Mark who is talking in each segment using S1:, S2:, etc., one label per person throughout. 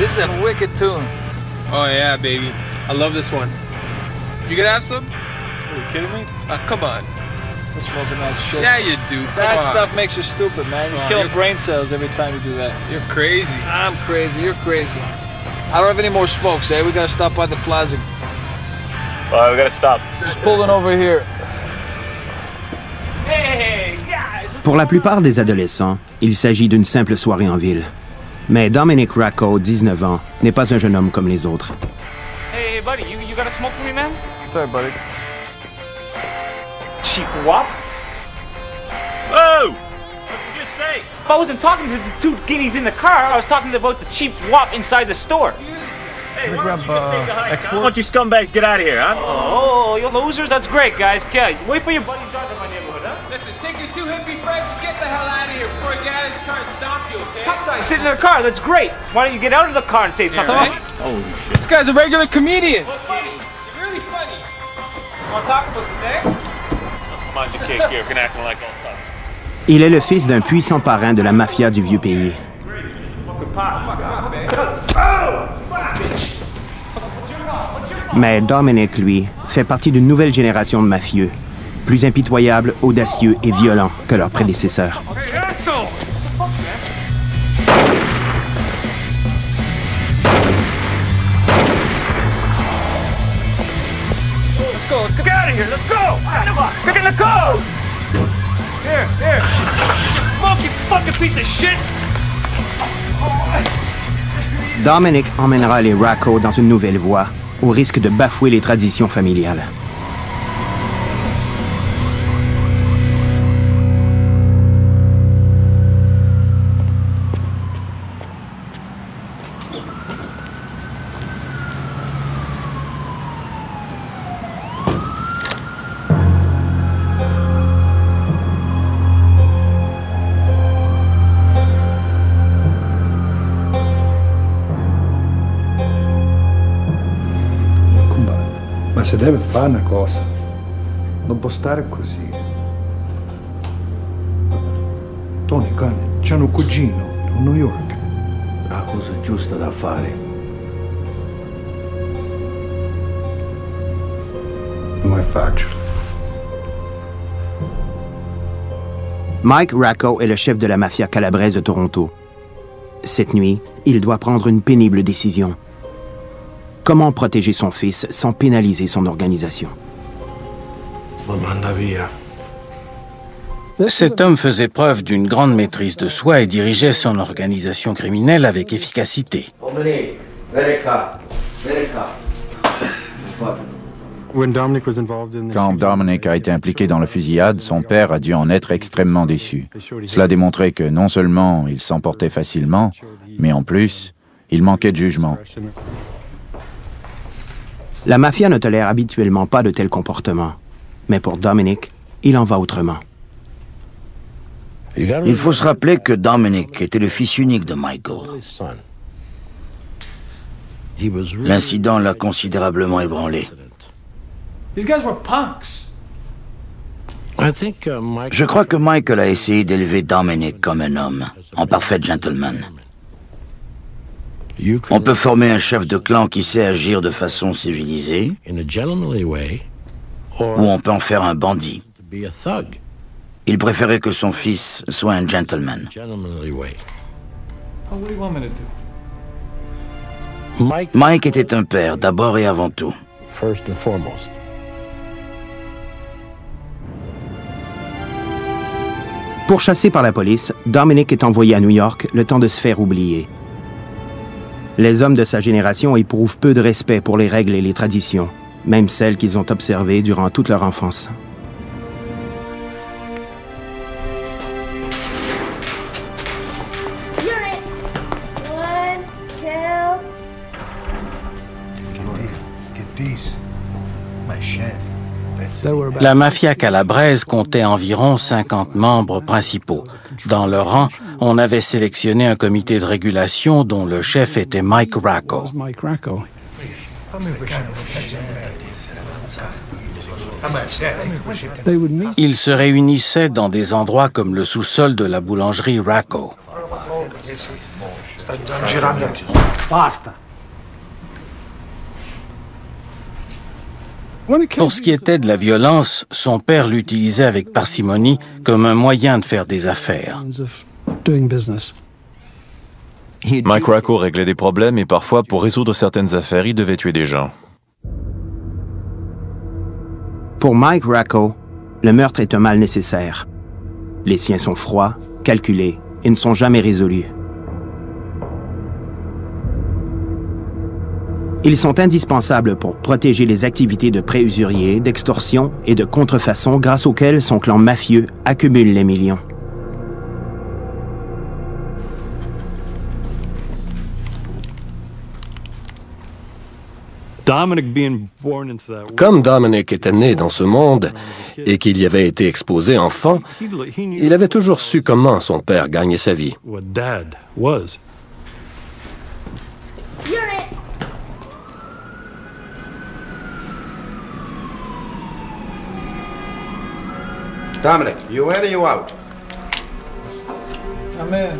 S1: This is a wicked tune.
S2: Oh yeah, baby. I love this one. You gonna have some?
S1: Are you kidding me?
S2: Come on.
S1: I'm smoking that shit.
S2: Yeah, you do. Come
S1: That
S2: on.
S1: stuff makes you stupid, man. You kill brain cells every time you do that.
S2: You're crazy.
S1: I'm crazy. You're crazy. I don't have any more smokes, eh? We gotta stop by the plaza.
S3: All right, we gotta stop.
S1: Just pulling over here.
S3: Hey, guys!
S4: Pour la plupart des adolescents, il s'agit d'une simple soirée en ville. Mais Dominic Racco, 19 ans, n'est pas un jeune homme comme les autres.
S3: Hey, buddy, you got a smoke for me, man?
S1: Sorry, buddy.
S3: Cheap wop?
S5: Whoa! What did you just say?
S3: I wasn't talking to the two guineas in the car. I was talking about the cheap wop inside the store.
S5: Hey, why don't you just take a hike? Why don't you scumbags get out of here, huh?
S3: Oh, you losers? That's great, guys. Okay, wait for your buddy drive in my neighborhood, huh?
S2: Listen, take your two hippie friends and get the hell out of here before I get out of this car and stomp you, okay?
S3: Tough guy sitting in the car. That's great. Why don't you get out of the car and say something?
S2: right?
S5: Holy shit.
S2: This guy's a regular comedian.
S3: Okay.
S2: You're really funny.
S3: Want to talk about this, eh?
S5: Mind your cake here, you're acting like all tough.
S4: Il est le fils d'un puissant parrain de la mafia du vieux pays. Mais Dominic, lui, fait partie d'une nouvelle génération de mafieux, plus impitoyables, audacieux et violents que leurs prédécesseurs.
S3: Hey, asshole!
S1: Let's go.
S3: Get out of here. Let's go. Get in the car. Here. Smoke, you fucking piece of shit.
S4: Dominic emmènera les Racco dans une nouvelle voie, au risque de bafouer les traditions familiales.
S6: Ma se deve fare una cosa, non può stare così. Tony, cane, c'è un cugino a New York.
S7: La cosa giusta da fare.
S6: Non è facile.
S4: Mike Racco est le chef de la mafia calabraise de Toronto. Cette nuit, il doit prendre une pénible décision. Comment protéger son fils sans pénaliser son organisation?
S8: Cet homme faisait preuve d'une grande maîtrise de soi et dirigeait son organisation criminelle avec efficacité.
S9: Quand Dominic a été impliqué dans la fusillade, son père a dû en être extrêmement déçu. Cela démontrait que non seulement il s'emportait facilement, mais en plus, il manquait de jugement.
S4: La mafia ne tolère habituellement pas de tels comportements. Mais pour Dominic, il en va autrement.
S7: Il faut se rappeler que Dominic était le fils unique de Michael. L'incident l'a considérablement ébranlé.
S1: These guys were punks.
S7: Je crois que Michael a essayé d'élever Dominic comme un homme, en parfait gentleman. On peut former un chef de clan qui sait agir de façon civilisée, ou on peut en faire un bandit. Il préférait que son fils soit un gentleman.
S1: Oh, what do you want me to do?
S7: Mike était un père, d'abord et avant tout.
S4: Pourchassé par la police, Dominic est envoyé à New York le temps de se faire oublier. Les hommes de sa génération éprouvent peu de respect pour les règles et les traditions, même celles qu'ils ont observées durant toute leur enfance.
S8: La mafia calabraise comptait environ 50 membres principaux. Dans leur rang, on avait sélectionné un comité de régulation dont le chef était Mike Racco. Ils se réunissaient dans des endroits comme le sous-sol de la boulangerie Racco.
S6: Basta.
S8: Pour ce qui était de la violence, son père l'utilisait avec parcimonie comme un moyen de faire des affaires.
S10: Mike Racco réglait des problèmes et parfois, pour résoudre certaines affaires, il devait tuer des gens.
S4: Pour Mike Racco, le meurtre est un mal nécessaire. Les siens sont froids, calculés et ne sont jamais résolus. Ils sont indispensables pour protéger les activités de prêts usuriers, d'extorsion et de contrefaçon grâce auxquelles son clan mafieux accumule les millions.
S11: Comme Dominic était né dans ce monde et qu'il y avait été exposé enfant, il avait toujours su comment son père gagnait sa vie.
S12: Dominic, you in or you out?
S1: I'm in.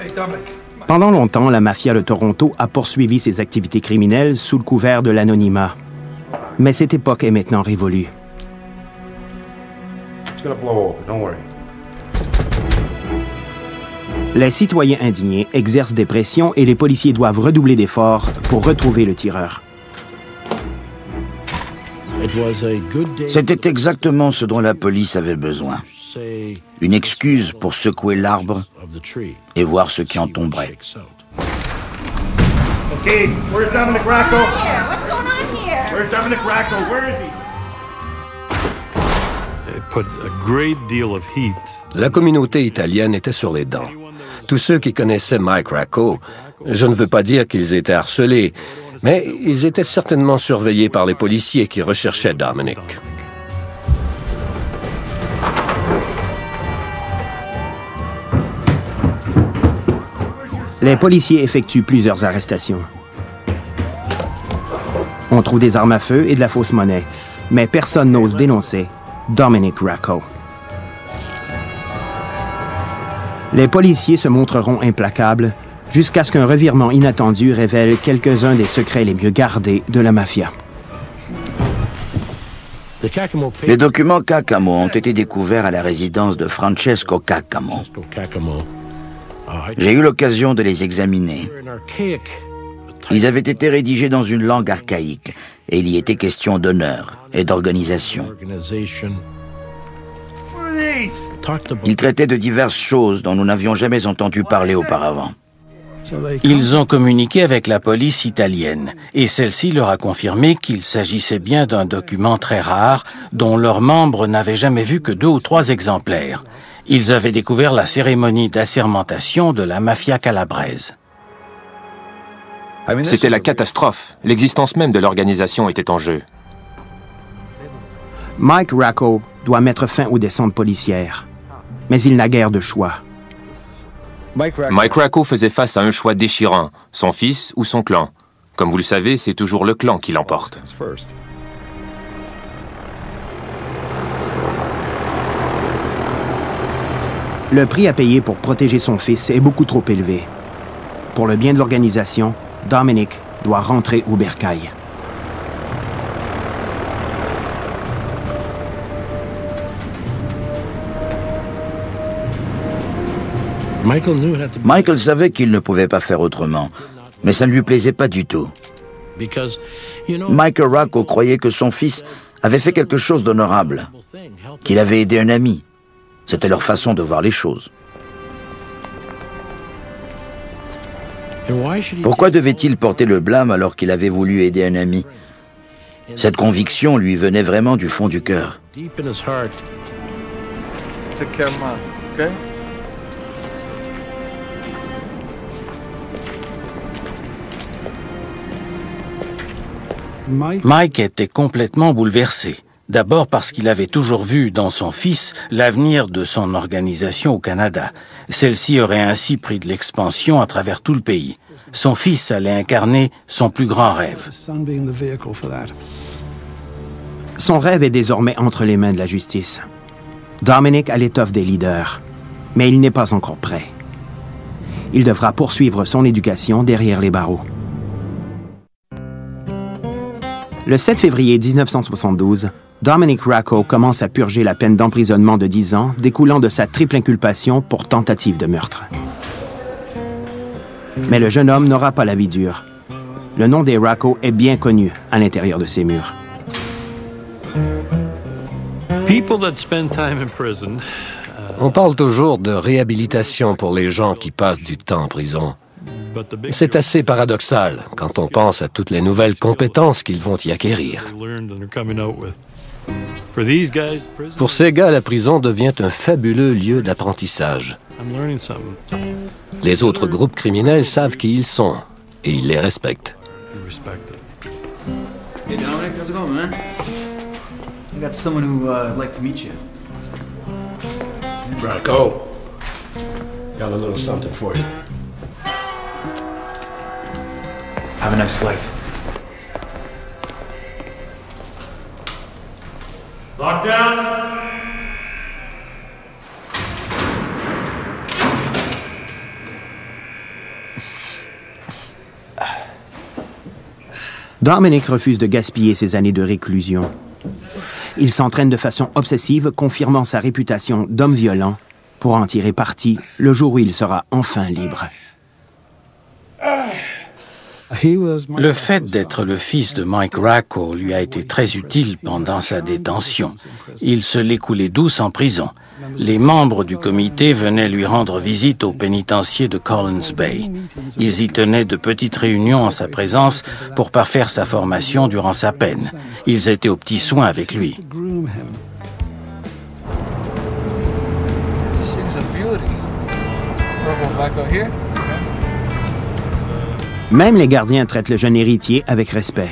S1: Hey, Dominic.
S4: Pendant longtemps, la mafia de Toronto a poursuivi ses activités criminelles sous le couvert de l'anonymat. Mais cette époque est maintenant révolue.
S12: It's gonna blow over, don't worry.
S4: Les citoyens indignés exercent des pressions et les policiers doivent redoubler d'efforts pour retrouver le tireur.
S7: C'était exactement ce dont la police avait besoin. Une excuse pour secouer l'arbre et voir ce qui en tomberait.
S3: Okay, where's Dominic Racco?
S13: What's going on here?
S3: Where's Dominic Racco? Where is he? It put a great deal of heat.
S11: La communauté italienne était sur les dents. Tous ceux qui connaissaient Mike Racco, je ne veux pas dire qu'ils étaient harcelés, mais ils étaient certainement surveillés par les policiers qui recherchaient Dominic.
S4: Les policiers effectuent plusieurs arrestations. On trouve des armes à feu et de la fausse monnaie, mais personne n'ose dénoncer Dominic Racco. Les policiers se montreront implacables jusqu'à ce qu'un revirement inattendu révèle quelques-uns des secrets les mieux gardés de la mafia.
S7: Les documents Caccamo ont été découverts à la résidence de Francesco Caccamo. J'ai eu l'occasion de les examiner. Ils avaient été rédigés dans une langue archaïque et il y était question d'honneur et d'organisation. Ils traitaient de diverses choses dont nous n'avions jamais entendu parler auparavant.
S8: Ils ont communiqué avec la police italienne et celle-ci leur a confirmé qu'il s'agissait bien d'un document très rare dont leurs membres n'avaient jamais vu que 2 ou 3 exemplaires. Ils avaient découvert la cérémonie d'assermentation de la mafia calabraise.
S14: C'était la catastrophe. L'existence même de l'organisation était en jeu.
S4: Mike Racco doit mettre fin aux descentes policières, mais il n'a guère de choix.
S14: Mike Racco faisait face à un choix déchirant, son fils ou son clan. Comme vous le savez, c'est toujours le clan qui l'emporte.
S4: Le prix à payer pour protéger son fils est beaucoup trop élevé. Pour le bien de l'organisation, Dominic doit rentrer au bercail.
S7: Michael savait qu'il ne pouvait pas faire autrement, mais ça ne lui plaisait pas du tout. Michael Racco croyait que son fils avait fait quelque chose d'honorable, qu'il avait aidé un ami. C'était leur façon de voir les choses. Pourquoi devait-il porter le blâme alors qu'il avait voulu aider un ami? Cette conviction lui venait vraiment du fond du cœur.
S1: Take care of Mom, okay?
S8: Mike était complètement bouleversé. D'abord parce qu'il avait toujours vu dans son fils l'avenir de son organisation au Canada. Celle-ci aurait ainsi pris de l'expansion à travers tout le pays. Son fils allait incarner son plus grand rêve.
S4: Son rêve est désormais entre les mains de la justice. Dominic a l'étoffe des leaders, mais il n'est pas encore prêt. Il devra poursuivre son éducation derrière les barreaux. Le 7 février 1972, Dominic Racco commence à purger la peine d'emprisonnement de 10 ans découlant de sa triple inculpation pour tentative de meurtre. Mais le jeune homme n'aura pas la vie dure. Le nom des Racco est bien connu à l'intérieur de ces murs.
S11: On parle toujours de réhabilitation pour les gens qui passent du temps en prison. C'est assez paradoxal quand on pense à toutes les nouvelles compétences qu'ils vont y acquérir. Pour ces gars, la prison devient un fabuleux lieu d'apprentissage. Les autres groupes criminels savent qui ils sont et ils les respectent.
S15: Hey Dominic, how's it going, man? I got someone who'd like to meet you.
S6: Racco, got a little something for you.
S15: Have a nice flight.
S3: Lockdown!
S4: Dominic refuse de gaspiller ses années de réclusion. Il s'entraîne de façon obsessive, confirmant sa réputation d'homme violent pour en tirer parti le jour où il sera enfin libre.
S8: Le fait d'être le fils de Mike Racco lui a été très utile pendant sa détention. Il se l'est coulé douce en prison. Les membres du comité venaient lui rendre visite au pénitencier de Collins Bay. Ils y tenaient de petites réunions en sa présence pour parfaire sa formation durant sa peine. Ils étaient aux petits soins avec lui.
S4: Même les gardiens traitent le jeune héritier avec respect.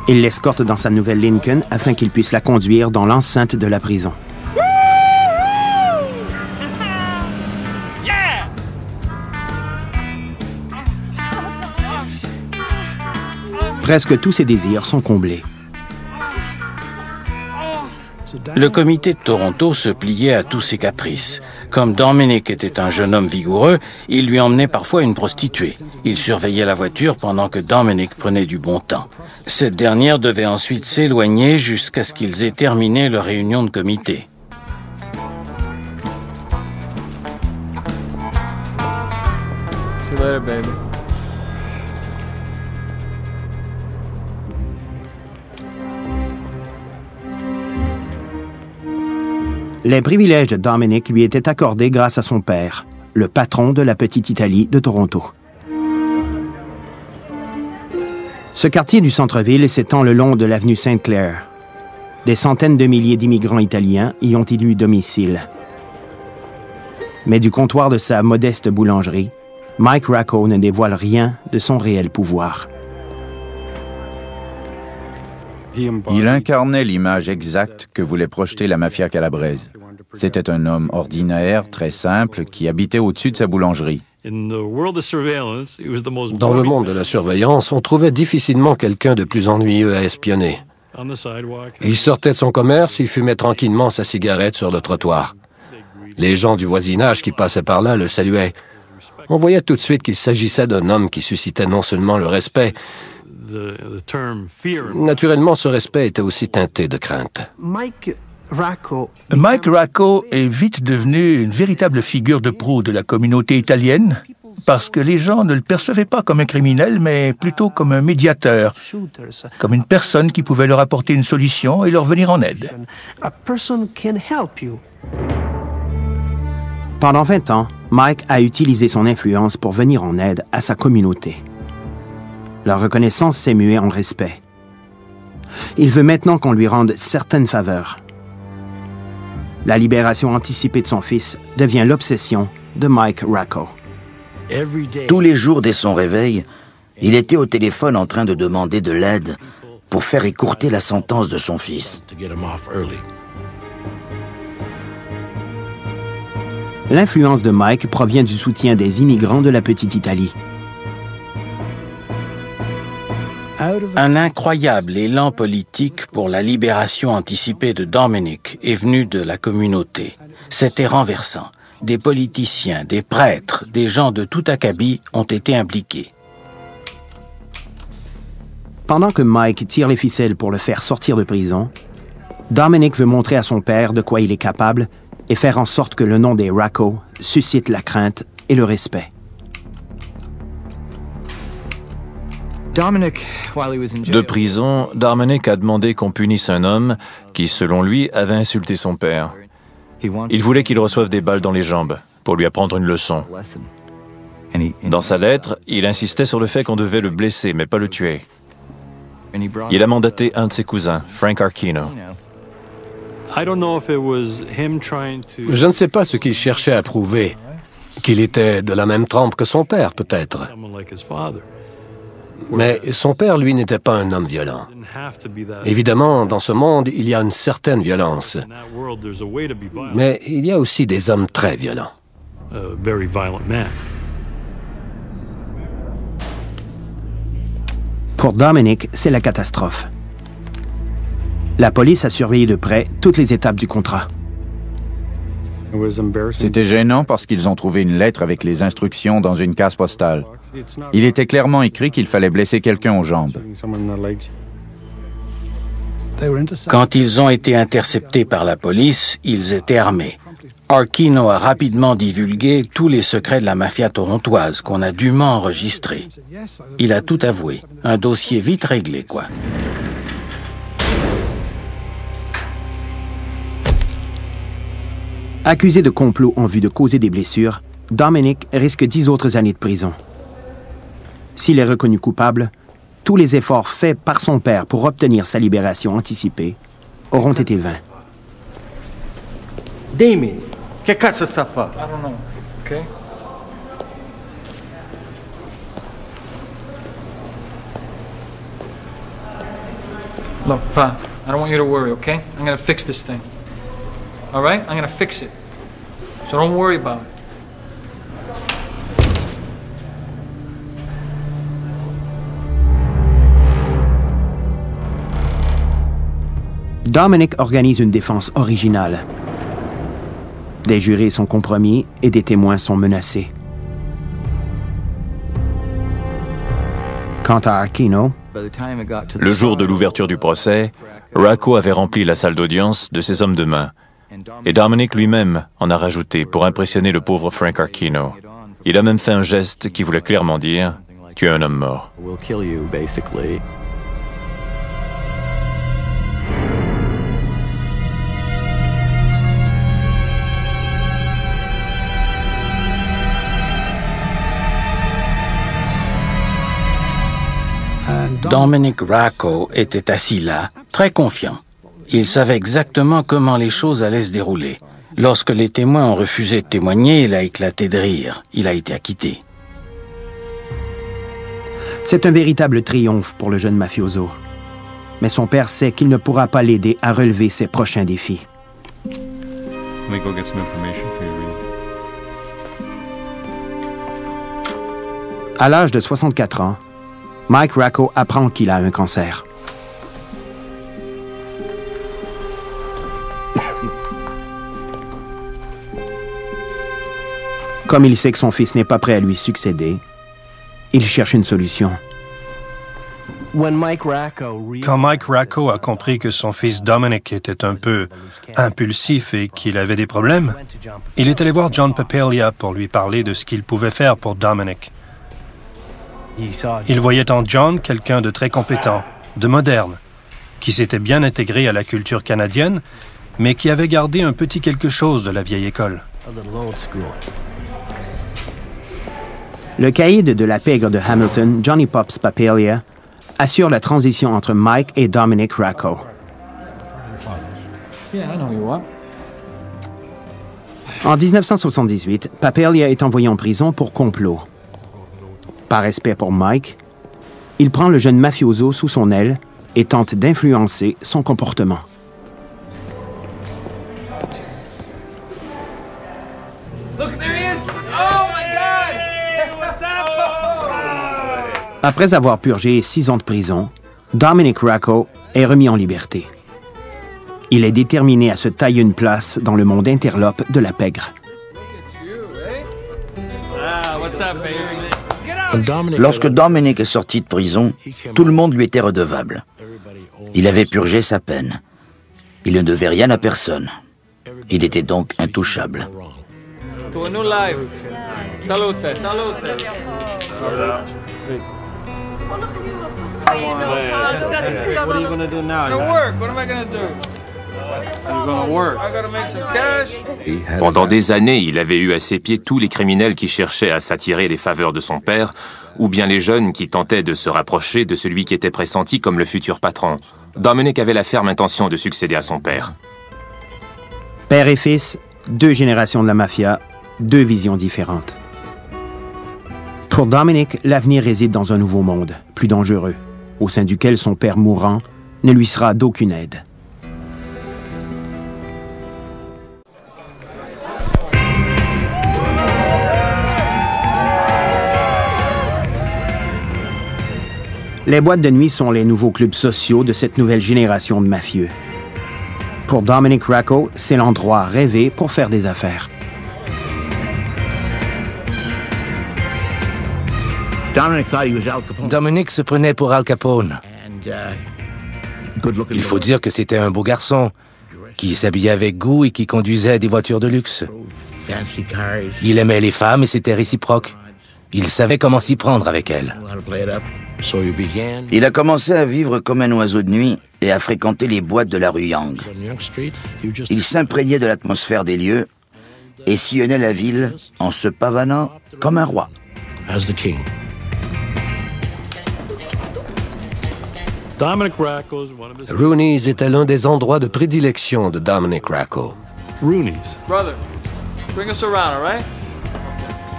S4: Ils l'escortent dans sa nouvelle Lincoln afin qu'il puisse la conduire dans l'enceinte de la prison. Presque tous ses désirs sont comblés.
S8: Le comité de Toronto se pliait à tous ses caprices. Comme Dominic était un jeune homme vigoureux, il lui emmenait parfois une prostituée. Il surveillait la voiture pendant que Dominic prenait du bon temps. Cette dernière devait ensuite s'éloigner jusqu'à ce qu'ils aient terminé leur réunion de comité.
S1: See you later, baby.
S4: Les privilèges de Dominic lui étaient accordés grâce à son père, le patron de la Petite Italie de Toronto. Ce quartier du centre-ville s'étend le long de l'avenue Sainte-Claire. Des centaines de milliers d'immigrants italiens y ont élu domicile. Mais du comptoir de sa modeste boulangerie, Mike Racco ne dévoile rien de son réel pouvoir.
S9: Il incarnait l'image exacte que voulait projeter la mafia calabraise. C'était un homme ordinaire, très simple, qui habitait au-dessus de sa boulangerie.
S11: Dans le monde de la surveillance, on trouvait difficilement quelqu'un de plus ennuyeux à espionner. Il sortait de son commerce, il fumait tranquillement sa cigarette sur le trottoir. Les gens du voisinage qui passaient par là le saluaient. On voyait tout de suite qu'il s'agissait d'un homme qui suscitait non seulement le respect, naturellement, ce respect était aussi teinté de crainte.
S16: Mike Racco est vite devenu une véritable figure de proue de la communauté italienne parce que les gens ne le percevaient pas comme un criminel, mais plutôt comme un médiateur, comme une personne qui pouvait leur apporter une solution et leur venir en aide.
S4: Pendant 20 ans, Mike a utilisé son influence pour venir en aide à sa communauté. Leur reconnaissance s'est muée en respect. Il veut maintenant qu'on lui rende certaines faveurs. La libération anticipée de son fils devient l'obsession de Mike Racco.
S7: Tous les jours dès son réveil, il était au téléphone en train de demander de l'aide pour faire écourter la sentence de son fils.
S4: L'influence de Mike provient du soutien des immigrants de la Petite Italie.
S8: Un incroyable élan politique pour la libération anticipée de Dominic est venu de la communauté. C'était renversant. des politiciens, des prêtres, des gens de tout acabit ont été impliqués.
S4: Pendant que Mike tire les ficelles pour le faire sortir de prison, Dominic veut montrer à son père de quoi il est capable et faire en sorte que le nom des Racco suscite la crainte et le respect.
S10: De prison, Dominic a demandé qu'on punisse un homme qui, selon lui, avait insulté son père. Il voulait qu'il reçoive des balles dans les jambes pour lui apprendre une leçon. Dans sa lettre, il insistait sur le fait qu'on devait le blesser, mais pas le tuer. Il a mandaté un de ses cousins, Frank Archino.
S11: Je ne sais pas ce qu'il cherchait à prouver. Qu'il était de la même trempe que son père, peut-être. Mais son père, lui, n'était pas un homme violent. Évidemment, dans ce monde, il y a une certaine violence. Mais il y a aussi des hommes très violents.
S4: Pour Dominic, c'est la catastrophe. La police a surveillé de près toutes les étapes du contrat.
S9: C'était gênant parce qu'ils ont trouvé une lettre avec les instructions dans une case postale. Il était clairement écrit qu'il fallait blesser quelqu'un aux jambes.
S8: Quand ils ont été interceptés par la police, ils étaient armés. Archino a rapidement divulgué tous les secrets de la mafia torontoise qu'on a dûment enregistrés. Il a tout avoué. Un dossier vite réglé, quoi.
S4: Accusé de complot en vue de causer des blessures, Dominic risque 10 autres années de prison. S'il est reconnu coupable, tous les efforts faits par son père pour obtenir sa libération anticipée auront été vains.
S6: Dimmi, che cazzo sta a fare?
S1: I don't know, okay? Look, Pa, I don't want you to worry, okay? I'm gonna fix this thing. All right? I'm gonna fix it. So don't worry about it.
S4: Dominic organise une défense originale. Des jurés sont compromis et des témoins sont menacés. Quant à Archino,
S10: le jour de l'ouverture du procès, Racco avait rempli la salle d'audience de ses hommes de main. Et Dominic lui-même en a rajouté pour impressionner le pauvre Frank Archino. Il a même fait un geste qui voulait clairement dire « Tu es un homme mort ».
S8: Dominic Racco était assis là, très confiant. Il savait exactement comment les choses allaient se dérouler. Lorsque les témoins ont refusé de témoigner, il a éclaté de rire. Il a été acquitté.
S4: C'est un véritable triomphe pour le jeune mafioso. Mais son père sait qu'il ne pourra pas l'aider à relever ses prochains défis. À l'âge de 64 ans, Mike Racco apprend qu'il a un cancer. Comme il sait que son fils n'est pas prêt à lui succéder, il cherche une solution.
S17: Quand Mike Racco a compris que son fils Dominic était un peu impulsif et qu'il avait des problèmes, il est allé voir John Papalia pour lui parler de ce qu'il pouvait faire pour Dominic. Il voyait en John quelqu'un de très compétent, de moderne, qui s'était bien intégré à la culture canadienne, mais qui avait gardé un petit quelque chose de la vieille école.
S4: Le caïd de la pègre de Hamilton, Johnny Pops Papalia, assure la transition entre Mike et Dominic Racco. En 1978, Papalia est envoyé en prison pour complot. Par respect pour Mike, il prend le jeune mafioso sous son aile et tente d'influencer son comportement. Après avoir purgé 6 ans de prison, Dominic Racco est remis en liberté. Il est déterminé à se tailler une place dans le monde interlope de la pègre.
S7: Lorsque Dominic est sorti de prison, tout le monde lui était redevable. Il avait purgé sa peine. Il ne devait rien à personne. Il était donc intouchable.
S1: To a new life. Salute, salute.
S15: What are you gonna do now?
S1: Go work. What am I gonna do?
S15: You're gonna work.
S1: I gotta make some cash.
S14: Pendant des années, il avait eu à ses pieds tous les criminels qui cherchaient à s'attirer les faveurs de son père, ou bien les jeunes qui tentaient de se rapprocher de celui qui était pressenti comme le futur patron. Dominic avait la ferme intention de succéder à son père.
S4: Père et fils, 2 générations de la mafia, 2 visions différentes. Pour Dominic, l'avenir réside dans un nouveau monde, plus dangereux, au sein duquel son père mourant ne lui sera d'aucune aide. Les boîtes de nuit sont les nouveaux clubs sociaux de cette nouvelle génération de mafieux. Pour Dominic Racco, c'est l'endroit rêvé pour faire des affaires.
S18: Dominic se prenait pour Al Capone. Il faut dire que c'était un beau garçon, qui s'habillait avec goût et qui conduisait des voitures de luxe. Il aimait les femmes et c'était réciproque. Il savait comment s'y prendre avec elles.
S7: Il a commencé à vivre comme un oiseau de nuit et à fréquenter les boîtes de la rue Young. Il s'imprégnait de l'atmosphère des lieux et sillonnait la ville en se pavanant comme un roi.
S11: Rooney's était l'un des endroits de prédilection de Dominic Racco.
S17: Rooney's.
S1: Brother, bring us around, all right?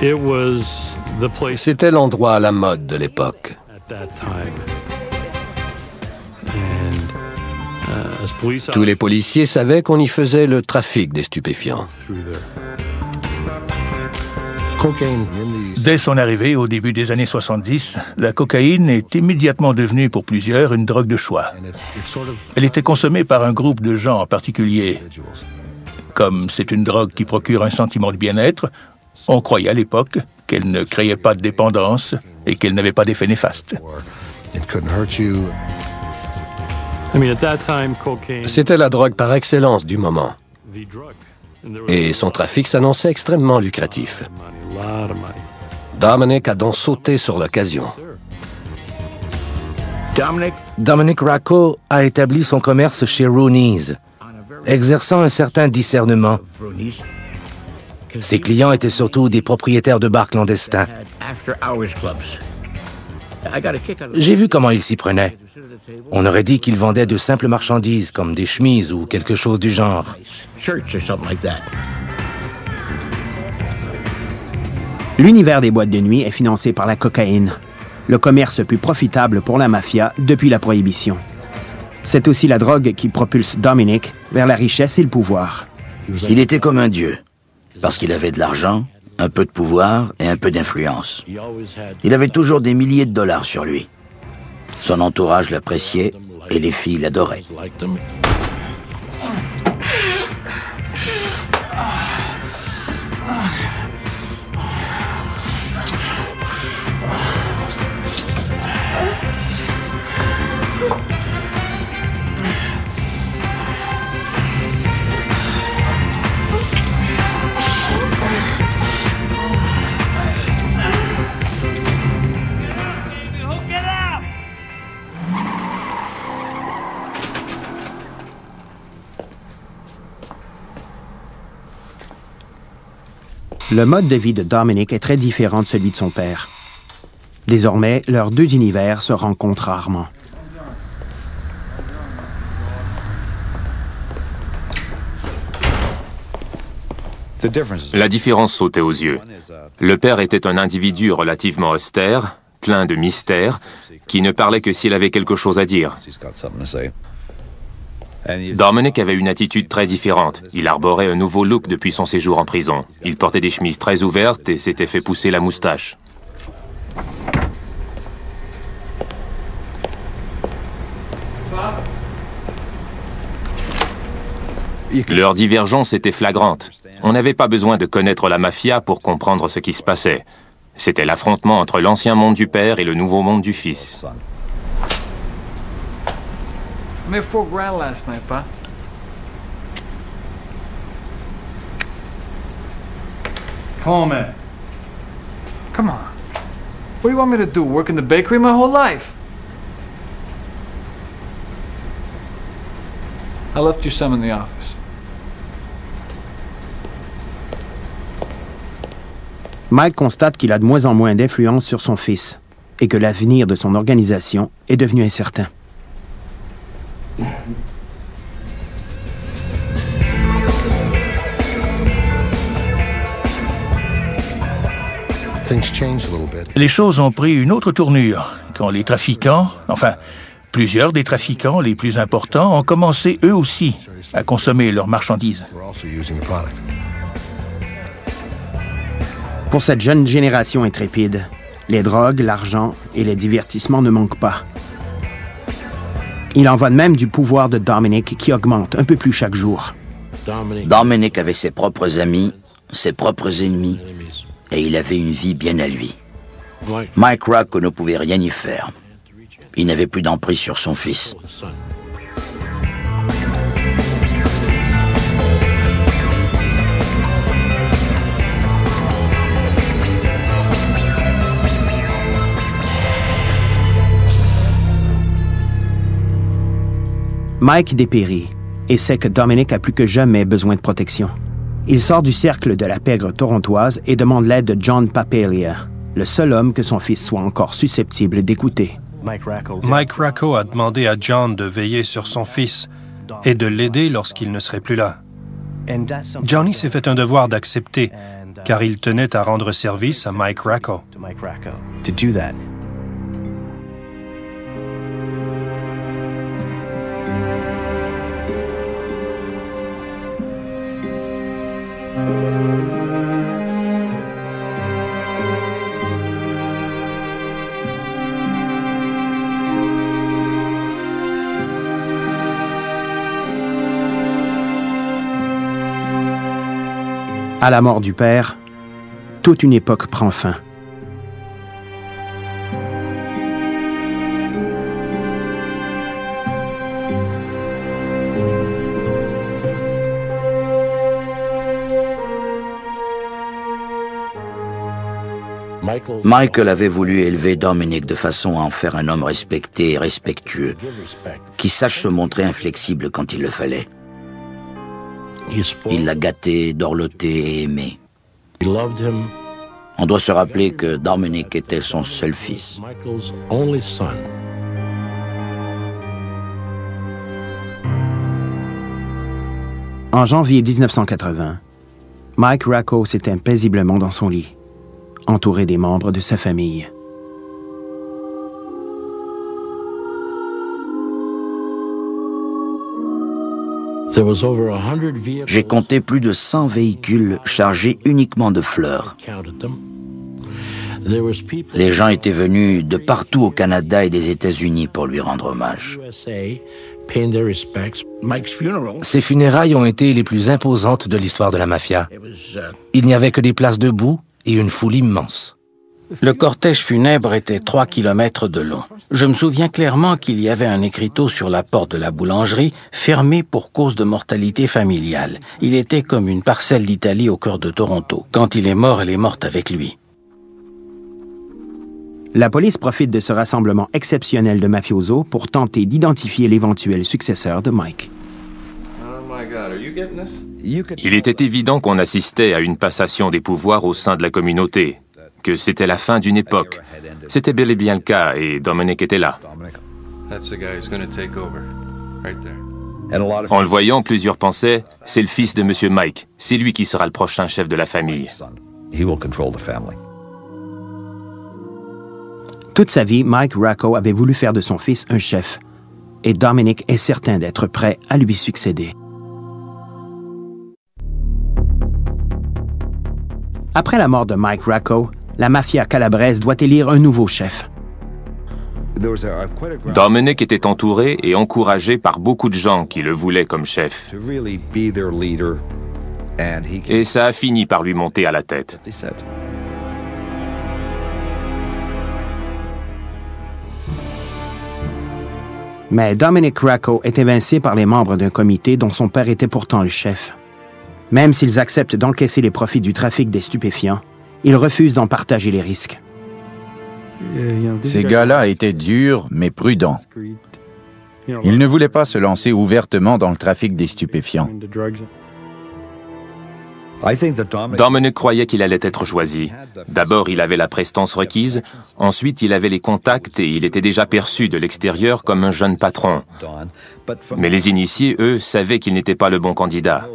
S17: It was the place
S11: C'était l'endroit à la mode de l'époque.
S17: at that time. And as police
S11: Tous les policiers savaient qu'on y faisait le trafic des stupéfiants.
S17: through there.
S16: Dès son arrivée au début des années 70, la cocaïne est immédiatement devenue pour plusieurs une drogue de choix. Elle était consommée par un groupe de gens en particulier. Comme c'est une drogue qui procure un sentiment de bien-être, on croyait à l'époque qu'elle ne créait pas de dépendance et qu'elle n'avait pas d'effet néfaste.
S11: C'était la drogue par excellence du moment. Et son trafic s'annonçait extrêmement lucratif. Dominic a donc sauté sur l'occasion.
S18: Dominic Racco a établi son commerce chez Rooney's, exerçant un certain discernement. Ses clients étaient surtout des propriétaires de bars clandestins. J'ai vu comment il s'y prenait. On aurait dit qu'il vendait de simples marchandises, comme des chemises ou quelque chose du genre.
S4: L'univers des boîtes de nuit est financé par la cocaïne, le commerce plus profitable pour la mafia depuis la prohibition. C'est aussi la drogue qui propulse Dominic vers la richesse et le pouvoir.
S7: Il était comme un dieu, parce qu'il avait de l'argent, un peu de pouvoir et un peu d'influence. Il avait toujours des milliers de dollars sur lui. Son entourage l'appréciait et les filles l'adoraient.
S4: Le mode de vie de Dominic est très différent de celui de son père. Désormais, leurs 2 univers se rencontrent rarement.
S14: La différence sautait aux yeux. Le père était un individu relativement austère, plein de mystères, qui ne parlait que s'il avait quelque chose à dire. Dominic avait une attitude très différente. Il arborait un nouveau look depuis son séjour en prison. Il portait des chemises très ouvertes et s'était fait pousser la moustache. Leur divergence était flagrante. On n'avait pas besoin de connaître la mafia pour comprendre ce qui se passait. C'était l'affrontement entre l'ancien monde du père et le nouveau monde du fils.
S1: I made $4 grand last night, Pa.
S6: Come on.
S1: Come on. What do you want me to do? Work in the bakery my whole life? I left you some in the office.
S4: Mike constate qu'il a de moins en moins d'influence sur son fils et que l'avenir de son organisation est devenu incertain.
S16: Les choses ont pris une autre tournure quand les trafiquants, enfin, plusieurs des trafiquants les plus importants ont commencé eux aussi à consommer leurs marchandises.
S4: Pour cette jeune génération intrépide, les drogues, l'argent et les divertissements ne manquent pas. Il en va de même du pouvoir de Dominic qui augmente un peu plus chaque jour.
S7: Dominic avait ses propres amis, ses propres ennemis, et il avait une vie bien à lui. Mike Racco ne pouvait rien y faire. Il n'avait plus d'emprise sur son fils.
S4: Mike dépérit et sait que Dominic a plus que jamais besoin de protection. Il sort du cercle de la pègre torontoise et demande l'aide de John Papalia, le seul homme que son fils soit encore susceptible d'écouter.
S17: Mike Racco a demandé à John de veiller sur son fils et de l'aider lorsqu'il ne serait plus là. Johnny s'est fait un devoir d'accepter, car il tenait à rendre service à Mike Racco.
S4: À la mort du père, toute une époque prend fin.
S7: Michael avait voulu élever Dominic de façon à en faire un homme respecté et respectueux, qui sache se montrer inflexible quand il le fallait. Il l'a gâté, dorloté et aimé. On doit se rappeler que Dominic était son seul fils.
S4: En janvier 1980, Mike Racco s'éteint paisiblement dans son lit, entouré des membres de sa famille.
S7: J'ai compté plus de 100 véhicules chargés uniquement de fleurs. Les gens étaient venus de partout au Canada et des États-Unis pour lui rendre hommage.
S18: Ses funérailles ont été les plus imposantes de l'histoire de la mafia. Il n'y avait que des places debout et une foule immense.
S8: Le cortège funèbre était 3 kilomètres de long. Je me souviens clairement qu'il y avait un écriteau sur la porte de la boulangerie, fermé pour cause de mortalité familiale. Il était comme une parcelle d'Italie au cœur de Toronto. Quand il est mort, elle est morte avec lui.
S4: La police profite de ce rassemblement exceptionnel de mafiosos pour tenter d'identifier l'éventuel successeur de Mike.
S14: Il était évident qu'on assistait à une passation des pouvoirs au sein de la communauté, que c'était la fin d'une époque. C'était bel et bien le cas, et Dominic était là. En le voyant, plusieurs pensaient, c'est le fils de M. Mike. C'est lui qui sera le prochain chef de la famille.
S4: Toute sa vie, Mike Racco avait voulu faire de son fils un chef, et Dominic est certain d'être prêt à lui succéder. Après la mort de Mike Racco, la mafia calabraise doit élire un nouveau chef.
S14: Dominic était entouré et encouragé par beaucoup de gens qui le voulaient comme chef. Et ça a fini par lui monter à la tête.
S4: Mais Dominic Racco est évincé par les membres d'un comité dont son père était pourtant le chef. Même s'ils acceptent d'encaisser les profits du trafic des stupéfiants, ils refusent d'en partager les risques.
S9: Ces gars-là étaient durs, mais prudents. Ils ne voulaient pas se lancer ouvertement dans le trafic des stupéfiants.
S14: Dominic croyait qu'il allait être choisi. D'abord, il avait la prestance requise, ensuite il avait les contacts et il était déjà perçu de l'extérieur comme un jeune patron. Mais les initiés, eux, savaient qu'il n'était pas le bon candidat.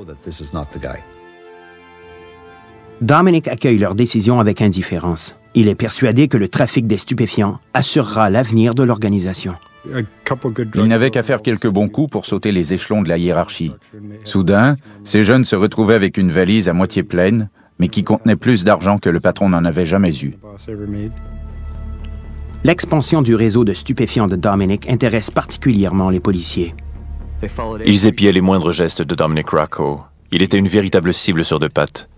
S4: Dominic accueille leur décision avec indifférence. Il est persuadé que le trafic des stupéfiants assurera l'avenir de l'organisation.
S9: Il n'avait qu'à faire quelques bons coups pour sauter les échelons de la hiérarchie. Soudain, ces jeunes se retrouvaient avec une valise à moitié pleine, mais qui contenait plus d'argent que le patron n'en avait jamais eu.
S4: L'expansion du réseau de stupéfiants de Dominic intéresse particulièrement les policiers.
S10: Ils épiaient les moindres gestes de Dominic Racco. Il était une véritable cible sur deux pattes.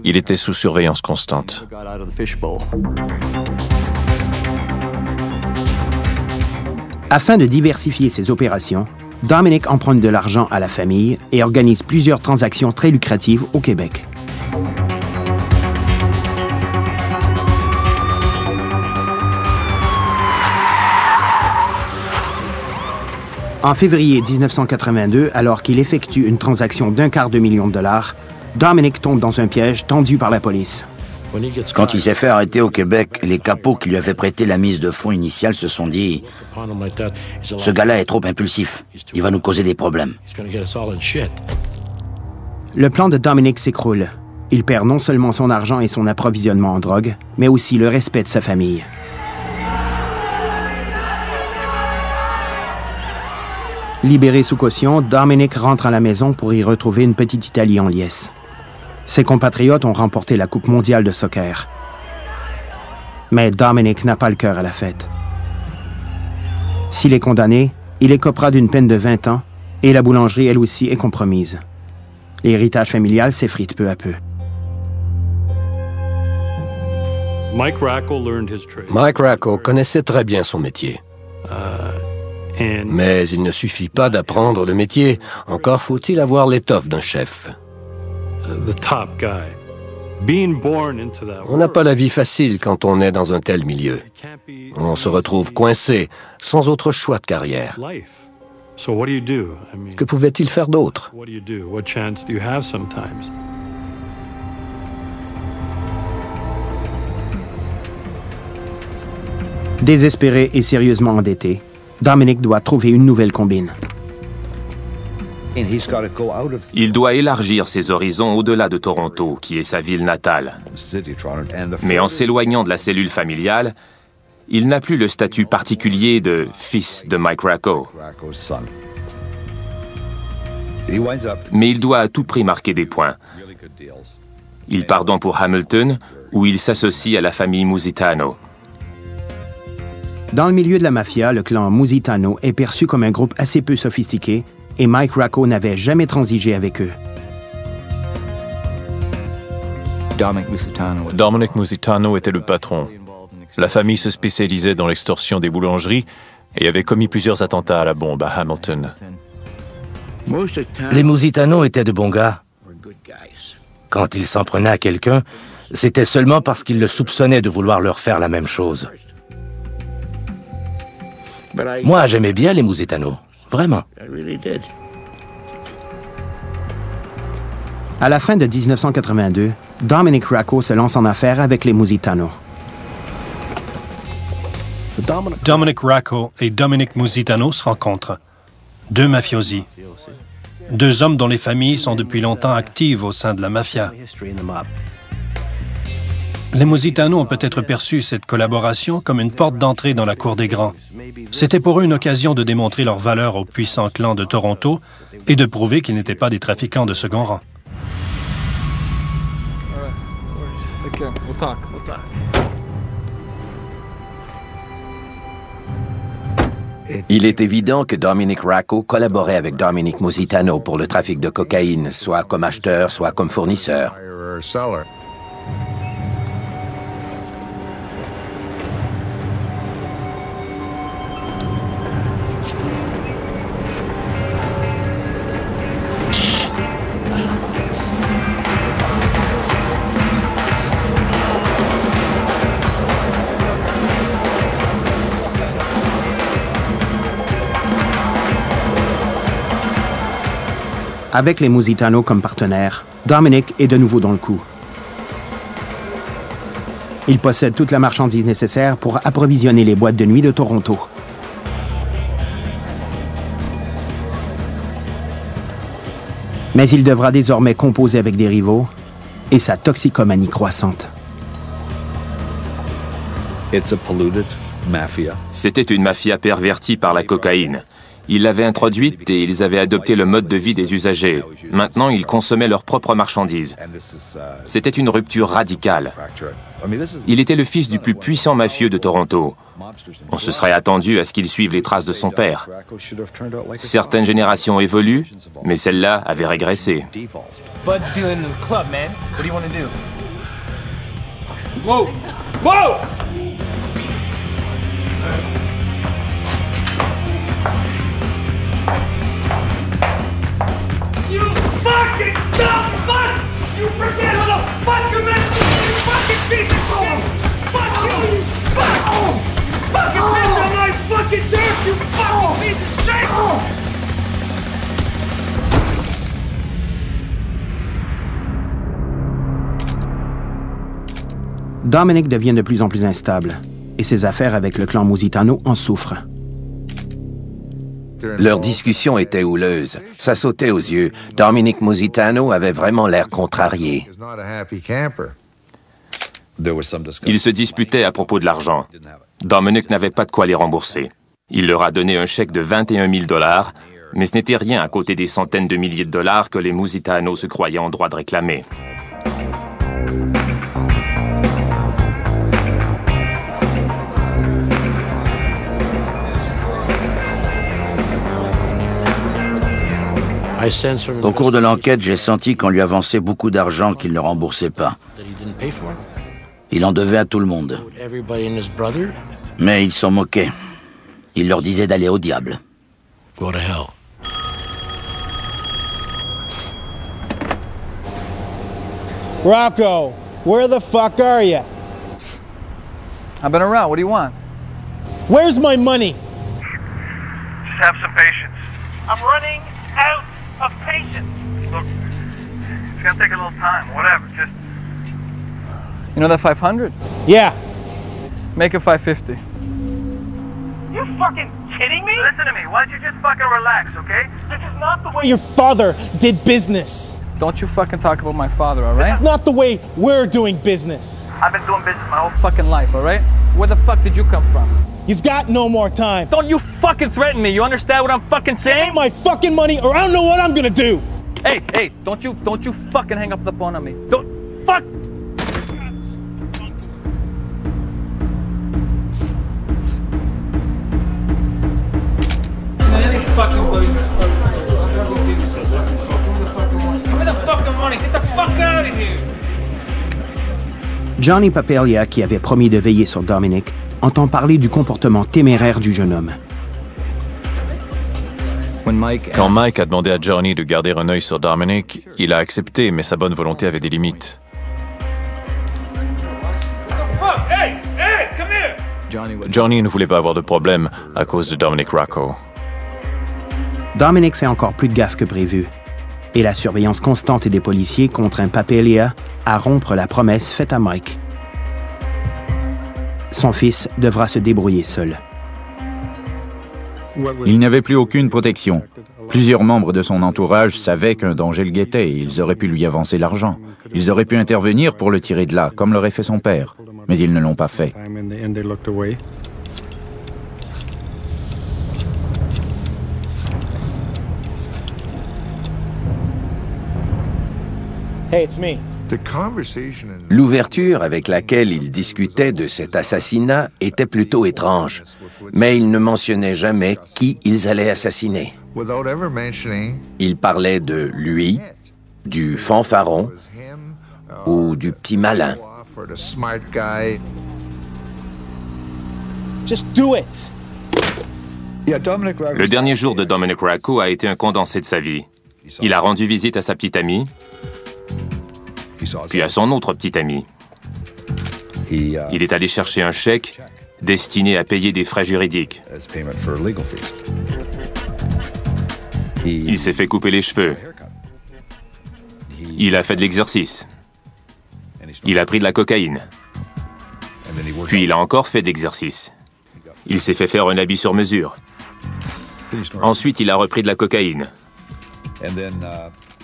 S10: Il était sous surveillance constante.
S4: Afin de diversifier ses opérations, Dominic emprunte de l'argent à la famille et organise plusieurs transactions très lucratives au Québec. En février 1982, alors qu'il effectue une transaction d'1/4 million de dollars, Dominic tombe dans un piège tendu par la police.
S7: Quand il s'est fait arrêter au Québec, les capots qui lui avaient prêté la mise de fonds initiale se sont dit « Ce gars-là est trop impulsif. Il va nous causer des problèmes. »
S4: Le plan de Dominic s'écroule. Il perd non seulement son argent et son approvisionnement en drogue, mais aussi le respect de sa famille. Libéré sous caution, Dominic rentre à la maison pour y retrouver une petite Italie en liesse. Ses compatriotes ont remporté la Coupe mondiale de soccer. Mais Dominic n'a pas le cœur à la fête. S'il est condamné, il écopera d'une peine de 20 ans et la boulangerie, elle aussi, est compromise. L'héritage familial s'effrite peu à peu.
S17: Mike Racco connaissait très bien son métier. Mais il ne suffit pas d'apprendre le métier, encore faut-il avoir l'étoffe d'un chef. On n'a pas la vie facile quand on est dans un tel milieu. On se retrouve coincé, sans autre choix de carrière. Que pouvait-il faire d'autre?
S4: Désespéré et sérieusement endetté, Dominic doit trouver une nouvelle combine.
S14: Il doit élargir ses horizons au-delà de Toronto, qui est sa ville natale. Mais en s'éloignant de la cellule familiale, il n'a plus le statut particulier de fils de Mike Racco. Mais il doit à tout prix marquer des points. Il part donc pour Hamilton, où il s'associe à la famille Musitano.
S4: Dans le milieu de la mafia, le clan Musitano est perçu comme un groupe assez peu sophistiqué et Mike Racco n'avait jamais transigé avec eux.
S10: Dominic Musitano était le patron. La famille se spécialisait dans l'extorsion des boulangeries et avait commis plusieurs attentats à la bombe à Hamilton.
S18: Les Musitano étaient de bons gars. Quand ils s'en prenaient à quelqu'un, c'était seulement parce qu'ils le soupçonnaient de vouloir leur faire la même chose. Moi, j'aimais bien les Musitano. Vraiment.
S4: À la fin de 1982, Dominic Racco se lance en affaires avec les Musitano.
S17: Dominic Racco et Dominic Musitano se rencontrent. Deux mafiosi. Deux hommes dont les familles sont depuis longtemps actives au sein de la mafia. Les Musitano ont peut-être perçu cette collaboration comme une porte d'entrée dans la cour des grands. C'était pour eux une occasion de démontrer leur valeur au puissant clan de Toronto et de prouver qu'ils n'étaient pas des trafiquants de second rang.
S7: Il est évident que Dominic Racco collaborait avec Dominic Musitano pour le trafic de cocaïne, soit comme acheteur, soit comme fournisseur.
S4: Avec les Musitano comme partenaires, Dominic est de nouveau dans le coup. Il possède toute la marchandise nécessaire pour approvisionner les boîtes de nuit de Toronto. Mais il devra désormais composer avec des rivaux et sa toxicomanie croissante.
S14: C'était une mafia pervertie par la cocaïne. Ils l'avaient introduite et ils avaient adopté le mode de vie des usagers. Maintenant, ils consommaient leurs propres marchandises. C'était une rupture radicale. Il était le fils du plus puissant mafieux de Toronto. On se serait attendu à ce qu'il suive les traces de son père. Certaines générations évoluent, mais celle-là avait régressé.
S3: Bud's dealing in the club, man. What do you want to do? Whoa! Whoa! You fucking dumb fuck! You forget who the fuck you're meant to be, you fucking piece of shit! Fuck you! Fuck! You fucking piss on my fucking dirt, you fucking piece of shit!
S4: Dominic devient de plus en plus instable et ses affaires avec le clan Musitano en souffrent.
S11: Leur discussion était houleuse. Ça sautait aux yeux. Dominic Musitano avait vraiment l'air contrarié.
S14: Ils se disputaient à propos de l'argent. Dominic n'avait pas de quoi les rembourser. Il leur a donné un chèque de 21 000 $, mais ce n'était rien à côté des centaines de milliers de dollars que les Musitano se croyaient en droit de réclamer.
S7: Au cours de l'enquête, j'ai senti qu'on lui avançait beaucoup d'argent qu'il ne remboursait pas. Il en devait à tout le monde. Mais ils s'en moquaient. Il leur disait d'aller au diable.
S19: Go to hell.
S20: Rocco, where the fuck are you?
S15: I've been around. What do you want?
S20: Where's my money?
S3: Just have some patience. I'm running out of patience. Look, it's gonna take a little time. Whatever. Just.
S15: You know that 500?
S20: Yeah.
S15: Make it 550.
S3: You fucking kidding me? Listen to me. Why don't you just fucking relax, okay? This is not the way
S20: Your father did business.
S15: Don't you fucking talk about my father, all right?
S20: Not the way we're doing business.
S3: I've been doing business my whole
S15: Fucking life, all right? Where the fuck did you come from?
S20: You've got no more time.
S15: Don't you fucking threaten me. You understand what I'm fucking saying?
S20: Give me my fucking money or I don't know what I'm gonna do.
S15: Hey, don't you fucking hang up the phone on me. Don't fuck.
S4: Johnny Papalia, qui avait promis de veiller sur Dominic, entend parler du comportement téméraire du jeune homme.
S10: Quand Mike a demandé à Johnny de garder un œil sur Dominic, il a accepté, mais sa bonne volonté avait des limites. Johnny ne voulait pas avoir de problème à cause de Dominic Racco.
S4: Dominic fait encore plus de gaffe que prévu, et la surveillance constante des policiers contraint Papalia à rompre la promesse faite à Mike. Son fils devra se débrouiller seul.
S9: Il n'avait plus aucune protection. Plusieurs membres de son entourage savaient qu'un danger le guettait et ils auraient pu lui avancer l'argent. Ils auraient pu intervenir pour le tirer de là, comme l'aurait fait son père. Mais ils ne l'ont pas fait.
S20: Hey, it's me.
S11: L'ouverture avec laquelle il discutait de cet assassinat était plutôt étrange, mais il ne mentionnait jamais qui ils allaient assassiner. Il parlait de lui, du fanfaron ou du petit malin.
S20: Just do it.
S14: Le dernier jour de Dominic Racco a été un condensé de sa vie. Il a rendu visite à sa petite amie, puis à son autre petite amie. Il est allé chercher un chèque destiné à payer des frais juridiques. Il s'est fait couper les cheveux. Il a fait de l'exercice. Il a pris de la cocaïne. Puis il a encore fait d'exercice. Il s'est fait faire un habit sur mesure. Ensuite, il a repris de la cocaïne.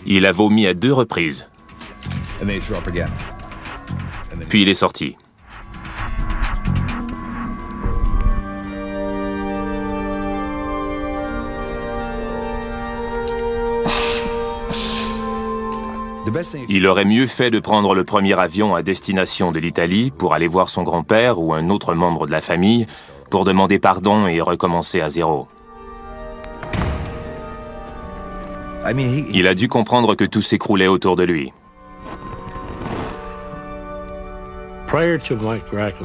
S14: Il a vomi à 2 reprises. Puis il est sorti. Il aurait mieux fait de prendre le premier avion à destination de l'Italie pour aller voir son grand-père ou un autre membre de la famille pour demander pardon et recommencer à zéro. Il a dû comprendre que tout s'écroulait autour de lui.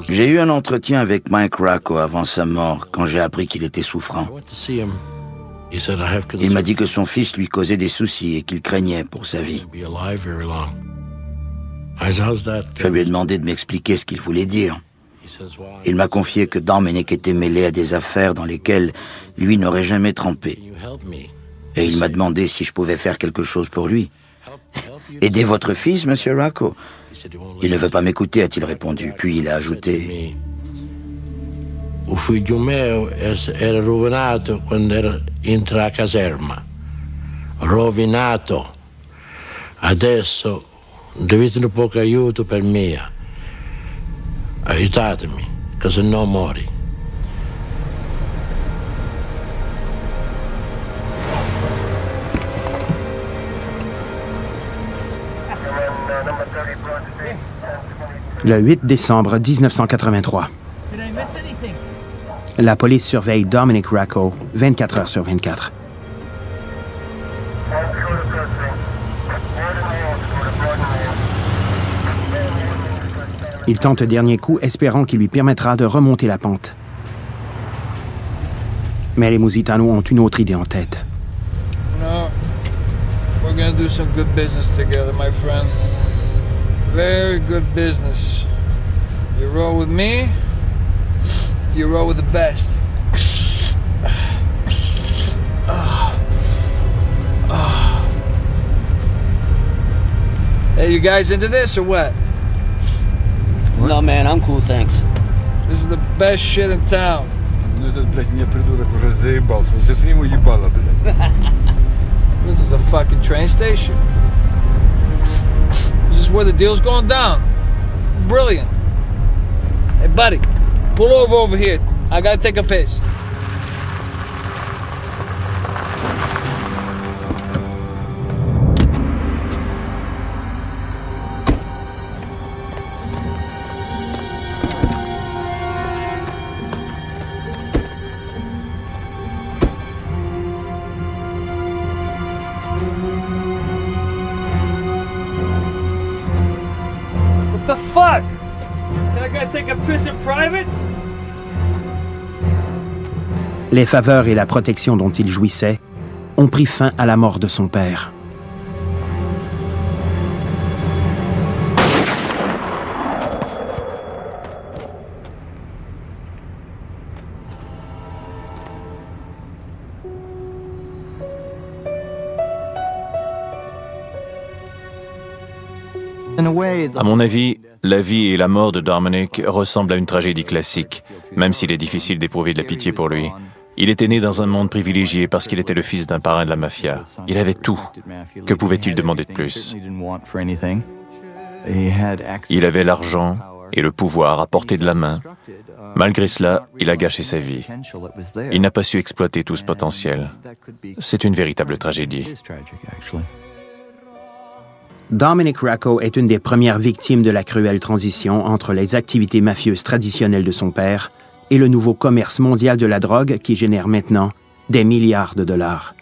S7: J'ai eu un entretien avec Mike Racco avant sa mort, quand j'ai appris qu'il était souffrant. Il m'a dit que son fils lui causait des soucis et qu'il craignait pour sa vie. Je lui ai demandé de m'expliquer ce qu'il voulait dire. Il m'a confié que Dominic était mêlé à des affaires dans lesquelles lui n'aurait jamais trempé. Et il m'a demandé si je pouvais faire quelque chose pour lui. « Aider votre fils, Monsieur Racco ?» Il ne veut pas m'écouter, a-t-il répondu. Puis il a ajouté...
S19: O figlio mio era rovinato quando era entra a caserma. Rovinato. Adesso dovete un poco aiuto per me. Aiutatemi, che se no mori.
S4: Le 8 décembre 1983. La police surveille Dominic Racco 24 heures sur 24. Il tente un dernier coup, espérant qu'il lui permettra de remonter la pente. Mais les Musitano ont une autre idée en tête.
S1: No, we're gonna do some good business together, my friend. Very good business. You roll with me, you roll with the best. Hey, you guys into this or what?
S21: No, man, I'm cool, thanks.
S1: This is the best shit in town. This is a fucking train station. This is where the deal's going down. Brilliant. Hey, buddy, pull over here. I gotta take a piss.
S3: What the fuck? Can I go take a piss in private?
S4: Les faveurs et la protection dont il jouissait ont pris fin à la mort de son père.
S10: À mon avis, la vie et la mort de Dominic ressemblent à une tragédie classique, même s'il est difficile d'éprouver de la pitié pour lui. Il était né dans un monde privilégié parce qu'il était le fils d'un parrain de la mafia. Il avait tout. Que pouvait-il demander de plus? Il avait l'argent et le pouvoir à portée de la main. Malgré cela, il a gâché sa vie. Il n'a pas su exploiter tout ce potentiel. C'est une véritable tragédie.
S4: Dominic Racco est une des premières victimes de la cruelle transition entre les activités mafieuses traditionnelles de son père et le nouveau commerce mondial de la drogue qui génère maintenant des milliards de dollars.